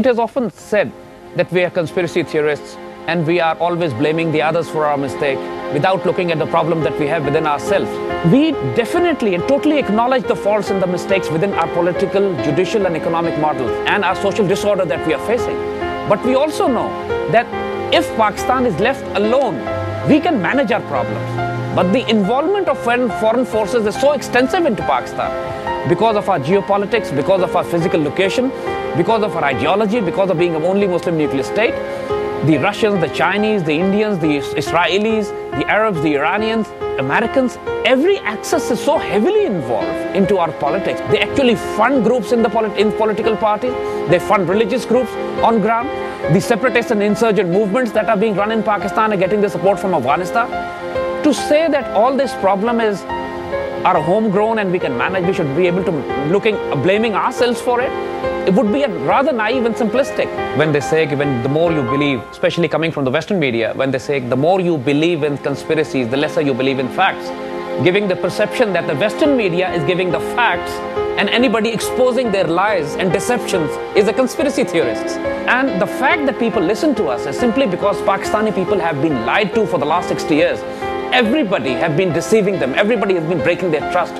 It is often said that we are conspiracy theorists and we are always blaming the others for our mistake without looking at the problem that we have within ourselves. We definitely and totally acknowledge the faults and the mistakes within our political, judicial and economic models and our social disorder that we are facing. But we also know that if Pakistan is left alone, we can manage our problems. But the involvement of foreign forces is so extensive into Pakistan because of our geopolitics, because of our physical location, because of our ideology, because of being a only Muslim nuclear state. The Russians, the Chinese, the Indians, the Israelis, the Arabs, the Iranians, Americans, every axis is so heavily involved into our politics. They actually fund groups in political parties. They fund religious groups on ground. The separatist and insurgent movements that are being run in Pakistan are getting the support from Afghanistan. To say that all this problem is our homegrown and we can manage, we should be able to blaming ourselves for it, it would be rather naive and simplistic. When they say, the more you believe, especially coming from the Western media, when they say the more you believe in conspiracies, the lesser you believe in facts, giving the perception that the Western media is giving the facts and anybody exposing their lies and deceptions is a conspiracy theorist. And the fact that people listen to us is simply because Pakistani people have been lied to for the last 60 years. Everybody has been deceiving them. Everybody has been breaking their trust.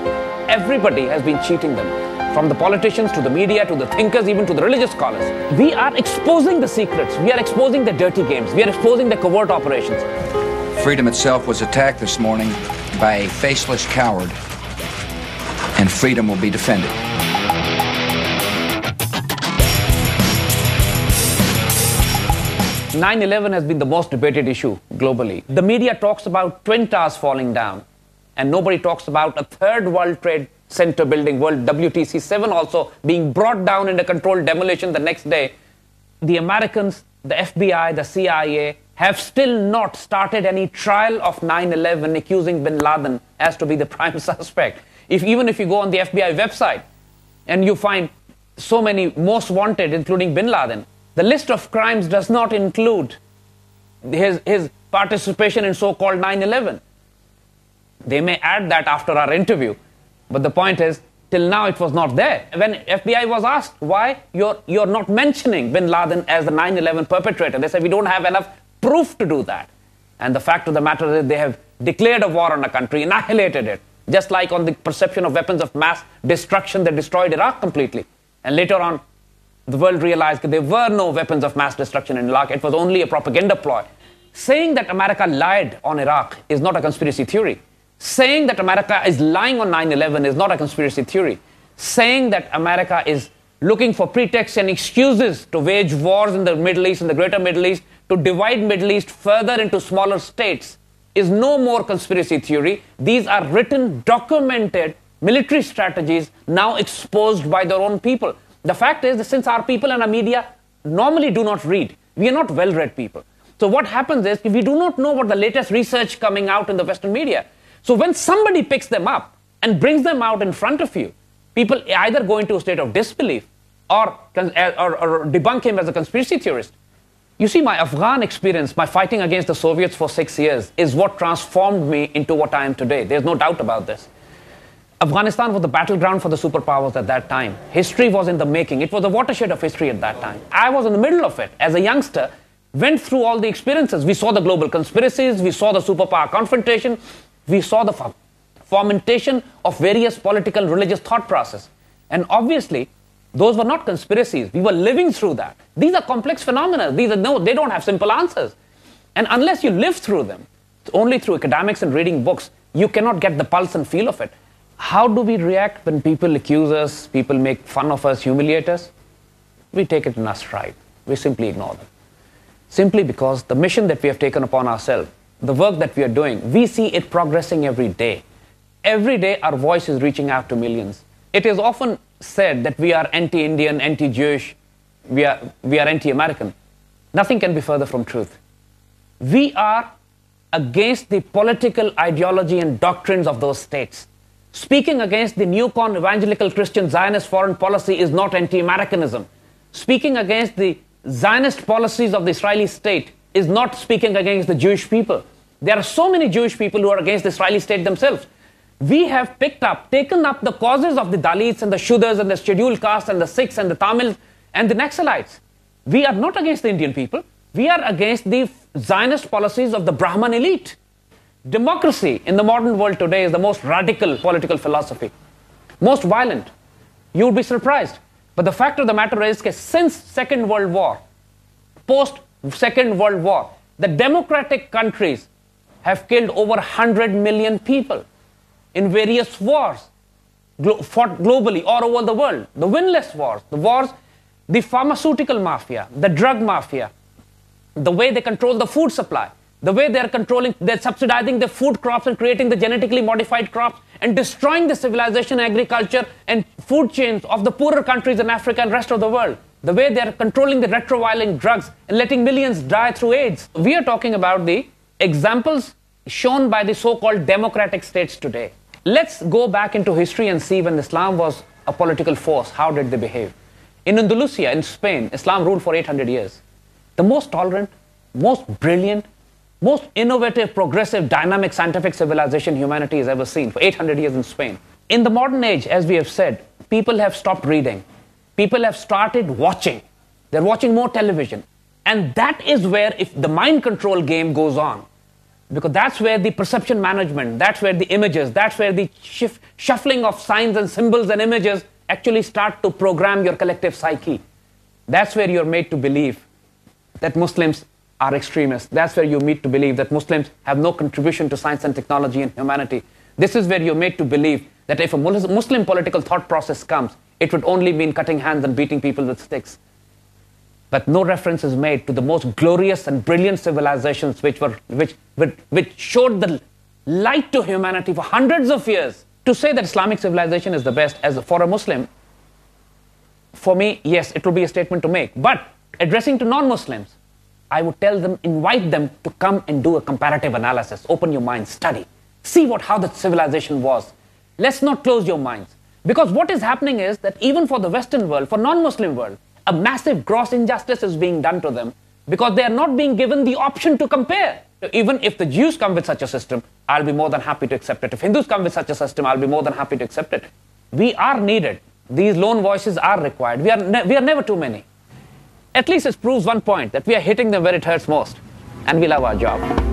Everybody has been cheating them. From the politicians to the media to the thinkers, even to the religious scholars. We are exposing the secrets. We are exposing the dirty games. We are exposing the covert operations. Freedom itself was attacked this morning by a faceless coward, and freedom will be defended. "9/11 has been the most debated issue globally. The media talks about Twin Towers falling down, and nobody talks about a third World Trade Center building, World WTC-7 also being brought down in a controlled demolition the next day. The Americans, the FBI, the CIA have still not started any trial of 9/11 accusing bin Laden as to be the prime suspect. Even if you go on the FBI website and you find so many most wanted, including bin Laden, the list of crimes does not include his participation in so-called 9/11. They may add that after our interview. But the point is, till now it was not there. When FBI was asked why you're not mentioning bin Laden as the 9/11 perpetrator, they said we don't have enough proof to do that. And the fact of the matter is they have declared a war on a country, annihilated it. Just like on the perception of weapons of mass destruction, they destroyed Iraq completely. And later on, the world realized that there were no weapons of mass destruction in Iraq. It was only a propaganda ploy. Saying that America lied on Iraq is not a conspiracy theory. Saying that America is lying on 9/11 is not a conspiracy theory. Saying that America is looking for pretexts and excuses to wage wars in the Middle East, in the greater Middle East, to divide Middle East further into smaller states is no more conspiracy theory. These are written, documented military strategies now exposed by their own people. The fact is that since our people and our media normally do not read, we are not well-read people. So what happens is we do not know what the latest research coming out in the Western media. So when somebody picks them up and brings them out in front of you, people either go into a state of disbelief or debunk him as a conspiracy theorist. You see, my Afghan experience, my fighting against the Soviets for 6 years, is what transformed me into what I am today. There's no doubt about this. Afghanistan was the battleground for the superpowers at that time. History was in the making. It was a watershed of history at that time. I was in the middle of it as a youngster, went through all the experiences. We saw the global conspiracies, we saw the superpower confrontation, we saw the fomentation of various political, religious thought process. And obviously, those were not conspiracies. We were living through that. These are complex phenomena. They don't have simple answers. And unless you live through them, only through academics and reading books, you cannot get the pulse and feel of it. How do we react when people accuse us, people make fun of us, humiliate us? We take it in our stride. We simply ignore them. Simply because the mission that we have taken upon ourselves, the work that we are doing, we see it progressing every day. Every day our voice is reaching out to millions. It is often said that we are anti-Indian, anti-Jewish, we are anti-American. Nothing can be further from truth. We are against the political ideology and doctrines of those states. Speaking against the neocon evangelical Christian Zionist foreign policy is not anti-Americanism. Speaking against the Zionist policies of the Israeli state is not speaking against the Jewish people. There are so many Jewish people who are against the Israeli state themselves. We have taken up the causes of the Dalits and the Shudras and the scheduled castes and the Sikhs and the Tamils and the Naxalites. We are not against the Indian people. We are against the Zionist policies of the Brahman elite. Democracy in the modern world today is the most radical political philosophy, most violent. You would be surprised. But the fact of the matter is that since Second World War, post-Second World War, the democratic countries have killed over 100 million people in various wars, fought globally all over the world. The winless wars, the pharmaceutical mafia, the drug mafia, the way they control the food supply, the way they're subsidizing the food crops and creating the genetically modified crops and destroying the civilization, agriculture and food chains of the poorer countries in Africa and rest of the world. The way they're controlling the retroviral drugs and letting millions die through AIDS. We are talking about the examples shown by the so-called democratic states today. Let's go back into history and see when Islam was a political force, how did they behave? In Andalusia, in Spain, Islam ruled for 800 years. The most tolerant, most brilliant, most innovative, progressive, dynamic, scientific civilization humanity has ever seen for 800 years in Spain. In the modern age, as we have said, people have stopped reading. People have started watching. They're watching more television. And that is where if the mind control game goes on. Because that's where the perception management, that's where the images, that's where the shuffling of signs and symbols and images actually start to program your collective psyche. That's where you're made to believe that Muslims are extremists. That's where you're made to believe that Muslims have no contribution to science and technology and humanity. This is where you're made to believe that if a Muslim political thought process comes, it would only mean cutting hands and beating people with sticks. But no reference is made to the most glorious and brilliant civilizations which showed the light to humanity for hundreds of years. To say that Islamic civilization is the best for a Muslim, for me, yes, it will be a statement to make. But addressing to non-Muslims, I would tell them, invite them to come and do a comparative analysis. Open your mind, study. See how the civilization was. Let's not close your minds. Because what is happening is that even for the Western world, for non-Muslim world, a massive gross injustice is being done to them because they are not being given the option to compare. Even if the Jews come with such a system, I'll be more than happy to accept it. If Hindus come with such a system, I'll be more than happy to accept it. We are needed. These lone voices are required. We are never too many. At least it proves one point, that we are hitting them where it hurts most. And we love our job.